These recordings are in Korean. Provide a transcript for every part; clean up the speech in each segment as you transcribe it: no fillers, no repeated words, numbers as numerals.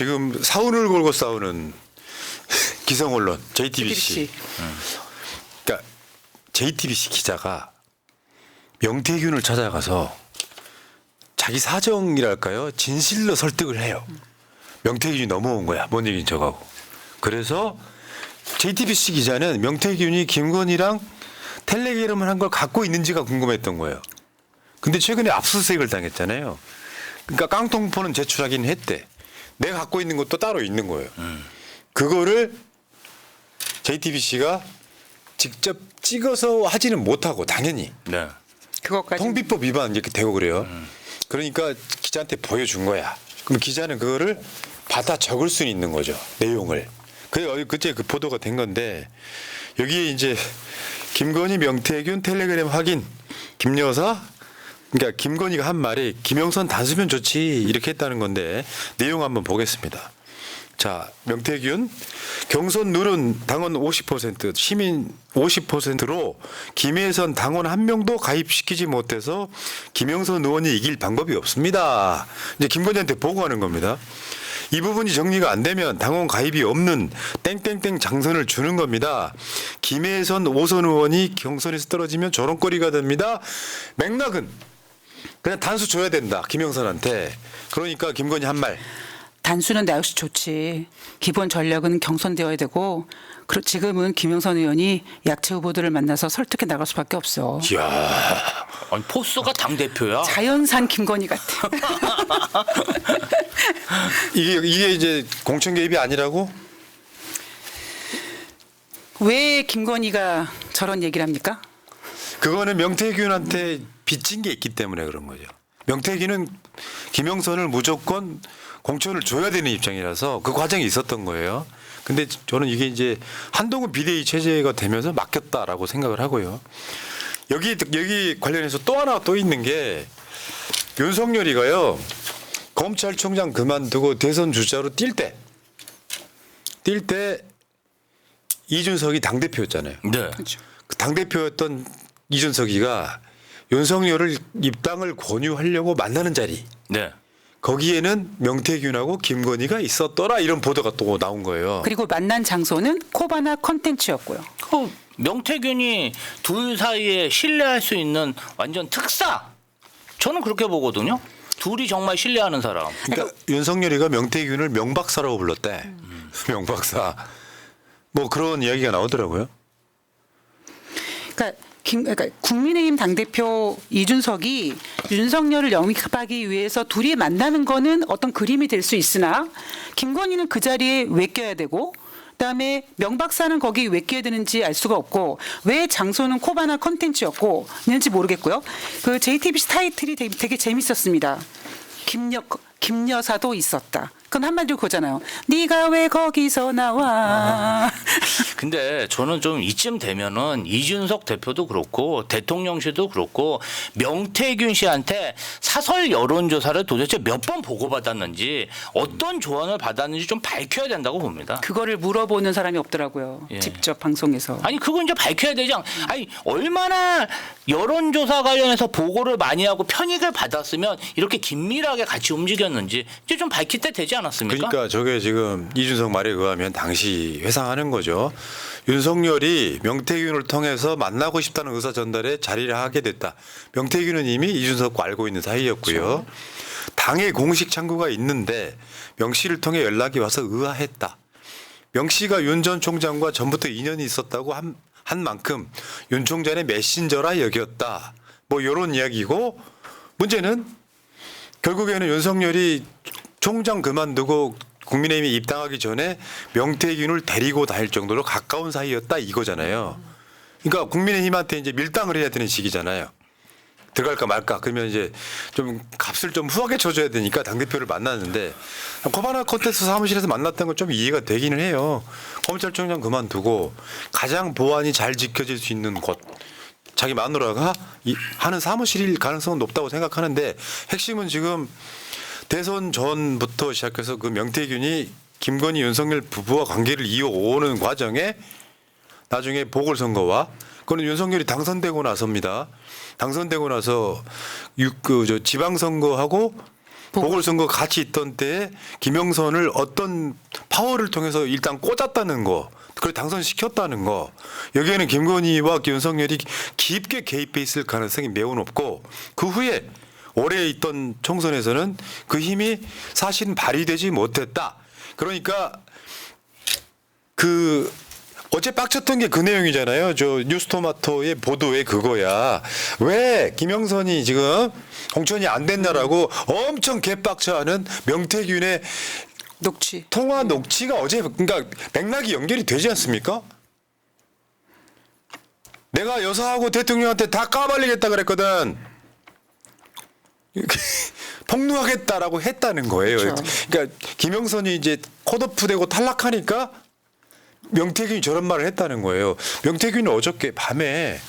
지금 사운을 걸고 싸우는 기성 언론 JTBC. 그러니까 JTBC 기자가 명태균을 찾아가서 자기 사정이랄까요? 진실로 설득을 해요. 명태균이 넘어온 거야. 뭔 얘기인 척하고. 그래서 JTBC 기자는 명태균이 김건희랑 텔레그램을 한 걸 갖고 있는지가 궁금했던 거예요. 근데 최근에 압수수색을 당했잖아요. 그러니까 깡통폰은 제출하긴 했대. 내가 갖고 있는 것도 따로 있는 거예요. 그거를 JTBC가 직접 찍어서 하지는 못하고 당연히 네. 그것까지 통비법 위반 이렇게 되고 그래요. 그러니까 기자한테 보여준 거야. 그럼 기자는 그거를 받아 적을 수는 있는 거죠. 내용을. 그때 그 보도가 된 건데 여기에 이제 김건희 명태균 텔레그램 확인 김여사 그러니까 김건희가 한 말이 김영선 단수면 좋지 이렇게 했다는 건데 내용 한번 보겠습니다. 자, 명태균 경선 룰은 당원 50% 시민 50%로 김혜선 당원 한 명도 가입시키지 못해서 김영선 의원이 이길 방법이 없습니다. 이제 김건희한테 보고하는 겁니다. 이 부분이 정리가 안 되면 당원 가입이 없는 땡땡땡 장선을 주는 겁니다. 김혜선 5선 의원이 경선에서 떨어지면 조롱거리가 됩니다. 맥락은 그냥 단수 줘야 된다. 김영선한테. 그러니까 김건희 한 말. 단수는 나 역시 좋지. 기본 전략은 경선되어야 되고 지금은 김영선 의원이 약체 후보들을 만나서 설득해 나갈 수밖에 없어. 이야. 아니 포스가 당 대표야. 자연산 김건희 같아. 이게 이제 공천 개입이 아니라고? 왜 김건희가 저런 얘기를 합니까? 그거는 명태균한테 빚진 게 있기 때문에 그런 거죠. 명태균은 김영선을 무조건 공천을 줘야 되는 입장이라서 그 과정이 있었던 거예요. 근데 저는 이게 이제 한동훈 비대위 체제가 되면서 막혔다라고 생각을 하고요. 여기 관련해서 또 하나 또 있는 게 윤석열이가요. 검찰총장 그만두고 대선 주자로 뛸 때 이준석이 당대표였잖아요. 네. 그렇죠. 그 당대표였던 이준석이가 윤석열을 입당을 권유하려고 만나는 자리. 네. 거기에는 명태균하고 김건희가 있었더라 이런 보도가 또 나온 거예요. 그리고 만난 장소는 코바나 컨텐츠였고요. 명태균이 둘 사이에 신뢰할 수 있는 완전 특사. 저는 그렇게 보거든요. 둘이 정말 신뢰하는 사람. 그러니까 윤석열이가 명태균을 명박사라고 불렀대. 명박사. 뭐 그런 이야기가 나오더라고요. 그러니까 국민의힘 당대표 이준석이 윤석열을 영입하기 위해서 둘이 만나는 거는 어떤 그림이 될 수 있으나 김건희는 그 자리에 왜 껴야 되고 그다음에 명박사는 거기 왜 껴야 되는지 알 수가 없고 왜 장소는 코바나 컨텐츠였고 있는지 모르겠고요. 그 JTBC 타이틀이 되게 재밌었습니다. 김여사도 있었다. 그건 한마디로 그거잖아요. 네가 왜 거기서 나와. 근데 저는 좀 이쯤 되면은 이준석 대표도 그렇고 대통령실도 그렇고 명태균 씨한테 사설 여론조사를 도대체 몇 번 보고받았는지 어떤 조언을 받았는지 좀 밝혀야 된다고 봅니다. 그거를 물어보는 사람이 없더라고요. 예. 직접 방송에서. 아니 그건 이제 밝혀야 되지 아니 얼마나 여론조사 관련해서 보고를 많이 하고 편익을 받았으면 이렇게 긴밀하게 같이 움직였는지 이제 좀 밝힐 때 되지 않았습니까? 그러니까 저게 지금 이준석 말에 의하면 당시 회상하는 거죠. 윤석열이 명태균을 통해서 만나고 싶다는 의사 전달에 자리를 하게 됐다. 명태균은 이미 이준석과 알고 있는 사이였고요. 그렇죠. 당의 공식 창구가 있는데 명 씨를 통해 연락이 와서 의아했다. 명 씨가 윤 전 총장과 전부터 인연이 있었다고 한 만큼 윤 총장의 메신저라 여겼다. 뭐 이런 이야기고 문제는 결국에는 윤석열이 총장 그만두고 국민의힘에 입당하기 전에 명태균을 데리고 다닐 정도로 가까운 사이였다 이거잖아요. 그러니까 국민의힘한테 이제 밀당을 해야 되는 시기잖아요. 들어갈까 말까 그러면 이제 좀 값을 좀 후하게 쳐줘야 되니까 당대표를 만났는데 코바나 콘텐츠 사무실에서 만났던 건 좀 이해가 되기는 해요. 검찰총장 그만두고 가장 보안이 잘 지켜질 수 있는 곳 자기 마누라가 하는 사무실일 가능성은 높다고 생각하는데 핵심은 지금 대선 전부터 시작해서 그 명태균이 김건희 윤석열 부부와 관계를 이어오는 과정에 나중에 보궐선거와 그거는 윤석열이 당선되고 나서입니다. 당선되고 나서 지방선거하고 보궐선거 같이 있던 때에 김영선을 어떤 파워를 통해서 일단 꽂았다는 거, 그걸 당선시켰다는 거, 여기에는 김건희와 윤석열이 깊게 개입해 있을 가능성이 매우 높고, 그 후에 올해 있던 총선에서는 그 힘이 사실은 발휘되지 못했다. 그러니까 그 어제 빡쳤던 게 그 내용이잖아요. 저 뉴스토마토의 보도에 그거야. 왜 김영선이 지금 공천이 안 됐냐라고 엄청 개빡쳐하는 명태균의 녹취. 통화 녹취가 어제 그러니까 맥락이 연결이 되지 않습니까? 내가 여사하고 대통령한테 다 까발리겠다 그랬거든. 폭로하겠다라고 했다는 거예요. 그렇죠. 그러니까 김영선이 이제 컷오프되고 탈락하니까 명태균이 저런 말을 했다는 거예요. 명태균이 어저께 밤에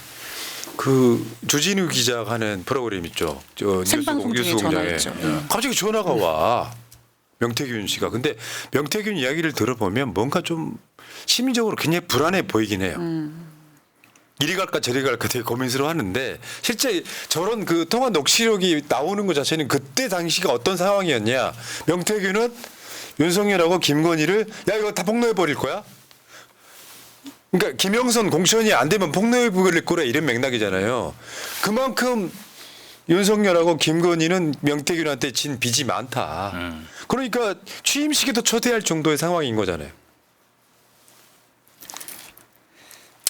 그 주진우 기자가 하는 프로그램 있죠. 저 생방송 중에 뉴스공장에 전화했죠. 갑자기 전화가 와. 명태균 씨가. 근데 명태균 이야기를 들어보면 뭔가 좀 심리적으로 굉장히 불안해 보이긴 해요. 이리 갈까 저리 갈까 되게 고민스러워하는데 실제 저런 그 통화 녹취록이 나오는 것 자체는 그때 당시가 어떤 상황이었냐. 명태균은 윤석열하고 김건희를 야 이거 다 폭로해 버릴 거야. 그러니까 김영선 공천이 안 되면 폭로해 버릴 거라 이런 맥락이잖아요. 그만큼 윤석열하고 김건희는 명태균한테 진 빚이 많다. 그러니까 취임식에도 초대할 정도의 상황인 거잖아요.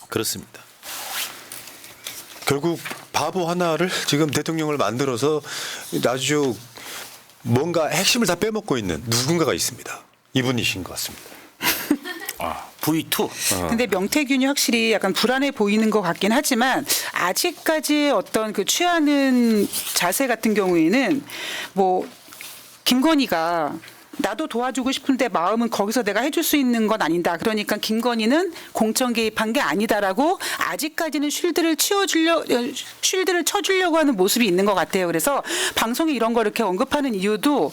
그렇습니다. 결국 바보 하나를 지금 대통령을 만들어서 아주 뭔가 핵심을 다 빼먹고 있는 누군가가 있습니다. 이분이신 것 같습니다. V2. 근데 명태균이 확실히 약간 불안해 보이는 것 같긴 하지만 아직까지 어떤 그 취하는 자세 같은 경우에는 뭐 김건희가 나도 도와주고 싶은데 마음은 거기서 내가 해줄 수 있는 건 아니다. 그러니까 김건희는 공천 개입한 게 아니다라고 아직까지는 쉴드를 쳐주려고 하는 모습이 있는 것 같아요. 그래서 방송에 이런 거 이렇게 언급하는 이유도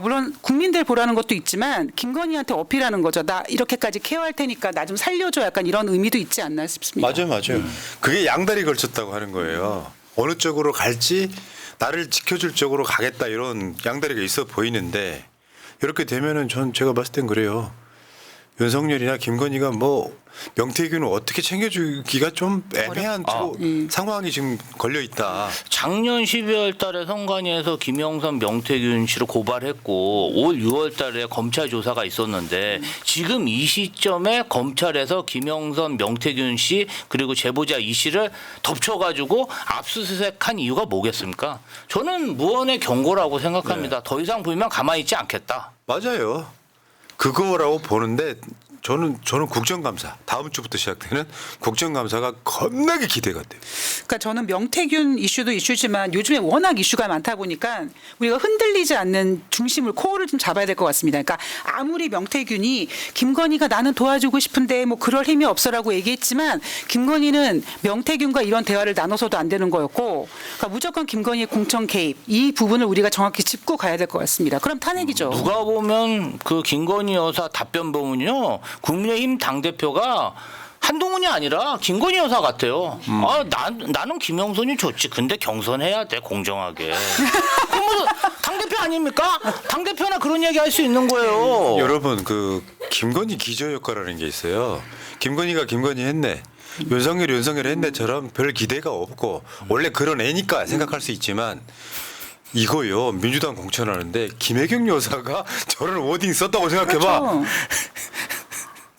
물론 국민들 보라는 것도 있지만 김건희한테 어필하는 거죠. 나 이렇게까지 케어할 테니까 나 좀 살려줘. 약간 이런 의미도 있지 않나 싶습니다. 맞아요. 그게 양다리 걸쳤다고 하는 거예요. 어느 쪽으로 갈지 나를 지켜줄 쪽으로 가겠다 이런 양다리가 있어 보이는데 이렇게 되면은 제가 봤을 땐 그래요. 윤석열이나 김건희가 뭐 명태균을 어떻게 챙겨주기가 좀 애매한 상황이 지금 걸려 있다. 작년 12월 달에 선관위에서 김영선, 명태균 씨를 고발했고 올 6월 달에 검찰 조사가 있었는데 지금 이 시점에 검찰에서 김영선, 명태균 씨 그리고 제보자 이 씨를 덮쳐가지고 압수수색한 이유가 뭐겠습니까? 저는 무언의 경고라고 생각합니다. 더 이상 보이면 가만히 있지 않겠다. 맞아요. 그거라고 보는데 저는 국정감사 다음 주부터 시작되는 국정감사가 겁나게 기대가 돼요. 그러니까 저는 명태균 이슈도 이슈지만 요즘에 워낙 이슈가 많다 보니까 우리가 흔들리지 않는 중심을 코어를 좀 잡아야 될 것 같습니다. 그러니까 아무리 명태균이 김건희가 나는 도와주고 싶은데 뭐 그럴 힘이 없어라고 얘기했지만 김건희는 명태균과 이런 대화를 나눠서도 안 되는 거였고 그러니까 무조건 김건희의 공천 개입 이 부분을 우리가 정확히 짚고 가야 될 것 같습니다. 그럼 탄핵이죠. 누가 보면 그 김건희 여사 답변 보면요. 국민의힘 당대표가 한동훈이 아니라 김건희 여사 같아요. 나는 김영선이 좋지. 근데 경선해야 돼 공정하게. 그럼 뭐 당대표 아닙니까? 당대표나 그런 얘기 할 수 있는 거예요. 여러분 그 김건희 기저 효과라는 게 있어요. 김건희가 김건희 했네. 윤석열이 했네처럼 별 기대가 없고 원래 그런 애니까 생각할 수 있지만 이거요 민주당 공천하는데 김혜경 여사가 저런 워딩 썼다고 생각해봐. 그렇죠.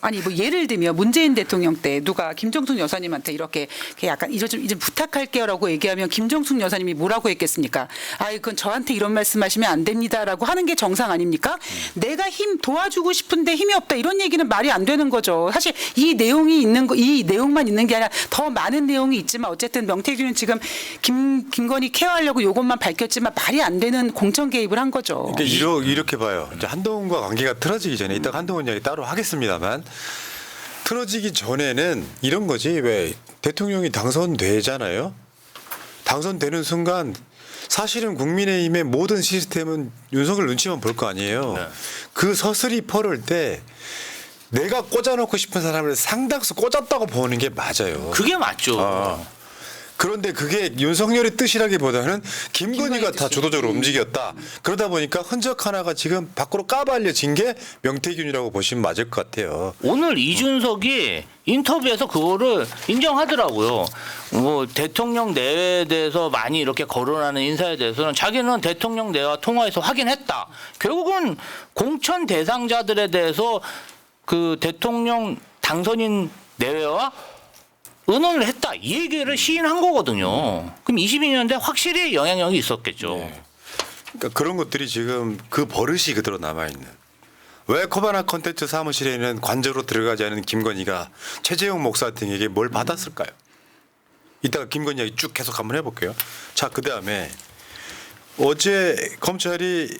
아니 뭐 예를 들면 문재인 대통령 때 누가 김정숙 여사님한테 이렇게 약간 이제 좀 부탁할게요라고 얘기하면 김정숙 여사님이 뭐라고 했겠습니까? 아 그건 저한테 이런 말씀하시면 안 됩니다라고 하는 게 정상 아닙니까? 내가 도와주고 싶은데 힘이 없다 이런 얘기는 말이 안 되는 거죠. 사실 이 내용이 있는 거 이 내용만 있는 게 아니라 더 많은 내용이 있지만 어쨌든 명태균은 지금 김건희 케어하려고 이것만 밝혔지만 말이 안 되는 공천 개입을 한 거죠. 그러니까 이렇게 봐요. 이제 한동훈과 관계가 틀어지기 전에 이따 한동훈 이야기 따로 하겠습니다만 틀어지기 전에는 이런 거지. 왜 대통령이 당선되잖아요. 당선되는 순간 사실은 국민의힘의 모든 시스템은 윤석열 눈치만 볼 거 아니에요. 네. 그 서슬이 퍼를 때 내가 꽂아놓고 싶은 사람을 상당수 꽂았다고 보는 게 맞아요. 그게 맞죠. 그런데 그게 윤석열의 뜻이라기보다는 김건희가 김건희 다 뜻이. 주도적으로 움직였다. 그러다 보니까 흔적 하나가 지금 밖으로 까발려진 게 명태균이라고 보시면 맞을 것 같아요. 오늘 이준석이 인터뷰에서 그거를 인정하더라고요. 뭐 대통령 내외에 대해서 많이 이렇게 거론하는 인사에 대해서는 자기는 대통령 내와 통화해서 확인했다. 결국은 공천 대상자들에 대해서 그 대통령 당선인 내외와 의논을 했다. 이 얘기를 시인한 거거든요. 그럼 22년대 확실히 영향력이 있었겠죠. 네. 그러니까 그런 것들이 지금 그 버릇이 그대로 남아있는. 왜 코바나 콘텐츠 사무실에는 관저로 들어가지 않은 김건희가 최재형 목사 등에게 뭘 받았을까요? 이따가 김건희 이야기 쭉 계속 한번 해볼게요. 자, 그다음에 어제 검찰이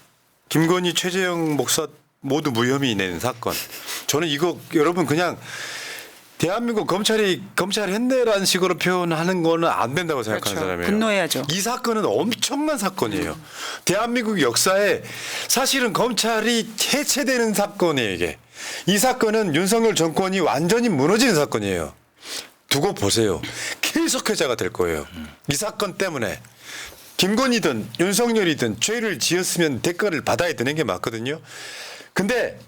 김건희 최재형 목사 모두 무혐의 낸 사건. 저는 이거 여러분 그냥 대한민국 검찰이 검찰했네라는 식으로 표현하는 거는 안 된다고 생각하는 그렇죠. 사람이에요. 분노해야죠. 이 사건은 엄청난 사건이에요. 대한민국 역사에 사실은 검찰이 해체되는 사건이에요. 이게. 이 사건은 윤석열 정권이 완전히 무너지는 사건이에요. 두고 보세요. 계속 회자가 될 거예요. 이 사건 때문에 김건희든 윤석열이든 죄를 지었으면 대가를 받아야 되는 게 맞거든요. 근데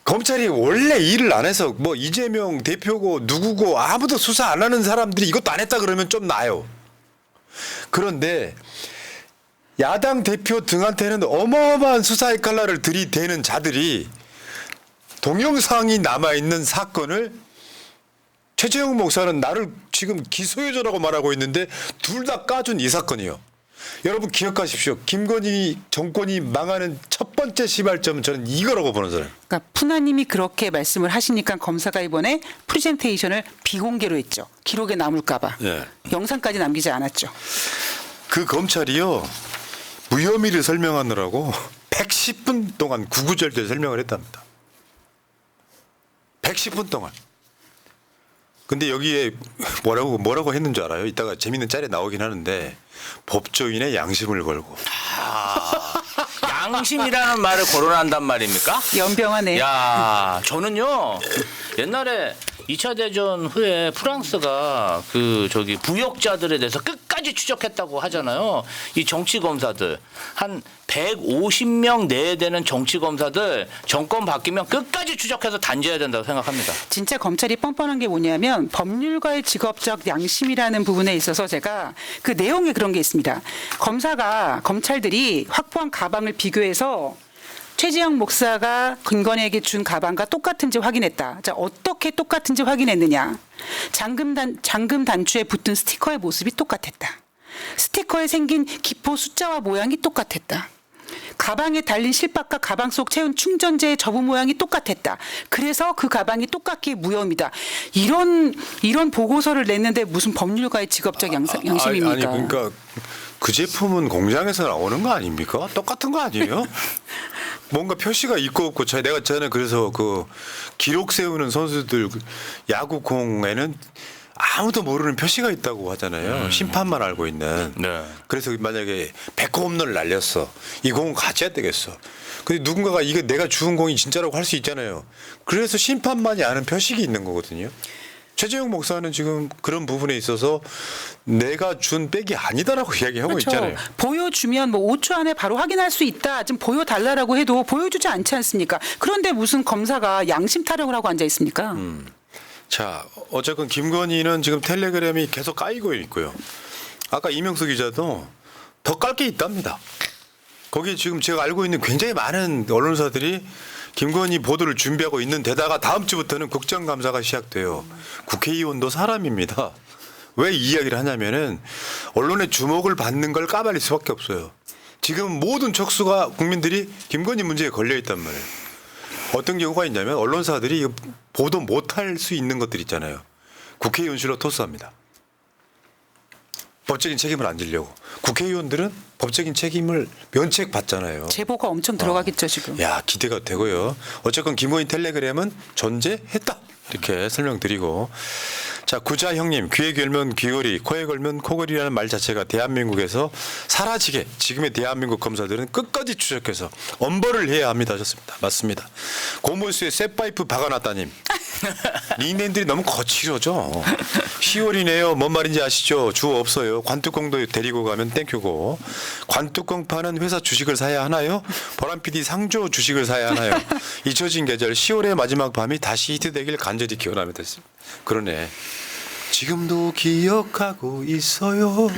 검찰이 원래 일을 안 해서 뭐 이재명 대표고 누구고 아무도 수사 안 하는 사람들이 이것도 안 했다 그러면 좀 나아요. 그런데 야당 대표 등한테는 어마어마한 수사의 칼날을 들이대는 자들이 동영상이 남아있는 사건을 최재형 목사는 나를 지금 기소유죄라고 말하고 있는데 둘 다 까준 이 사건이요. 여러분 기억하십시오. 김건희 정권이 망하는 첫 번째 시발점은 저는 이거라고 보는 사람. 그러니까 푸나님이 그렇게 말씀을 하시니까 검사가 이번에 프레젠테이션을 비공개로 했죠. 기록에 남을까봐. 예. 영상까지 남기지 않았죠. 그 검찰이요. 무혐의를 설명하느라고 110분 동안 구구절절 설명을 했답니다. 110분 동안. 근데 여기에 뭐라고 했는 줄 알아요? 이따가 재밌는 짤이 나오긴 하는데 법조인의 양심을 걸고. 양심이라는 말을 거론한단 말입니까? 연병하네. 야, 저는요 옛날에 2차 대전 후에 프랑스가 그 저기 부역자들에 대해서 끝까지 추적했다고 하잖아요. 이 정치 검사들 한 150명 내에 되는 정치 검사들 정권 바뀌면 끝까지 추적해서 단죄해야 된다고 생각합니다. 진짜 검찰이 뻔뻔한 게 뭐냐면 법률가의 직업적 양심이라는 부분에 있어서 제가 그 내용에 그런 게 있습니다. 검찰들이 확보한 가방을 비교해서 최재형 목사가 김건희에게 준 가방과 똑같은지 확인했다. 자, 어떻게 똑같은지 확인했느냐. 잠금 단추에 붙은 스티커의 모습이 똑같았다. 스티커에 생긴 기포 숫자와 모양이 똑같았다. 가방에 달린 실밥과 가방 속 채운 충전재의 접은 모양이 똑같았다. 그래서 그 가방이 똑같기에 무혐의다. 이런 보고서를 냈는데 무슨 법률가의 직업적 양심입니까? 아니 그러니까 그 제품은 공장에서 나오는 거 아닙니까? 똑같은 거 아니에요? 뭔가 표시가 있고 없고 저는 그래서 그 기록 세우는 선수들 야구공에는 아무도 모르는 표시가 있다고 하잖아요. 심판만 알고 있는. 네. 그래서 만약에 100호 홈런을 날렸어. 이 공은 가져야 되겠어. 근데 누군가가 이거 내가 주운 공이 진짜라고 할 수 있잖아요. 그래서 심판만이 아는 표식이 있는 거거든요. 최재형 목사는 지금 그런 부분에 있어서 내가 준 백이 아니다라고 이야기하고 그렇죠. 있잖아요. 보여주면 뭐 5초 안에 바로 확인할 수 있다. 좀 보여달라고 해도 보여주지 않지 않습니까? 그런데 무슨 검사가 양심 타령을 하고 앉아 있습니까? 자, 어쨌건 김건희는 지금 텔레그램이 계속 까이고 있고요. 아까 이명수 기자도 더 깔 게 있답니다. 거기 지금 제가 알고 있는 굉장히 많은 언론사들이 김건희 보도를 준비하고 있는 데다가 다음 주부터는 국정감사가 시작돼요. 국회의원도 사람입니다. 왜 이 이야기를 하냐면은 언론의 주목을 받는 걸 까발릴 수밖에 없어요. 지금 모든 척수가 국민들이 김건희 문제에 걸려 있단 말이에요. 어떤 경우가 있냐면 언론사들이 보도 못할 수 있는 것들 있잖아요. 국회의원실로 토스합니다. 법적인 책임을 안 지려고. 국회의원들은 법적인 책임을 면책받잖아요. 제보가 엄청 들어가겠죠 지금. 야, 기대가 되고요. 어쨌건 김건희 텔레그램은 존재했다. 이렇게 설명드리고. 자, 구자 형님, 귀에 걸면 귀걸이, 코에 걸면 코걸이라는 말 자체가 대한민국에서 사라지게 지금의 대한민국 검사들은 끝까지 추적해서 엄벌을 해야 합니다 하셨습니다. 맞습니다. 고무수에 쇠파이프 박아놨다님. 닉네임들이 너무 거칠어져. 10월이네요. 뭔 말인지 아시죠? 주 없어요. 관뚜껑도 데리고 가면 땡큐고. 관뚜껑 파는 회사 주식을 사야 하나요? 보람 PD 상조 주식을 사야 하나요? 잊혀진 계절 10월의 마지막 밤이 다시 히트되길 간절히 기원합니다. 그러네. 지금도 기억하고 있어요.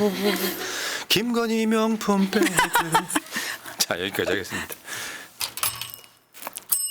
김건희 명품 백을. 자, 여기까지 하겠습니다.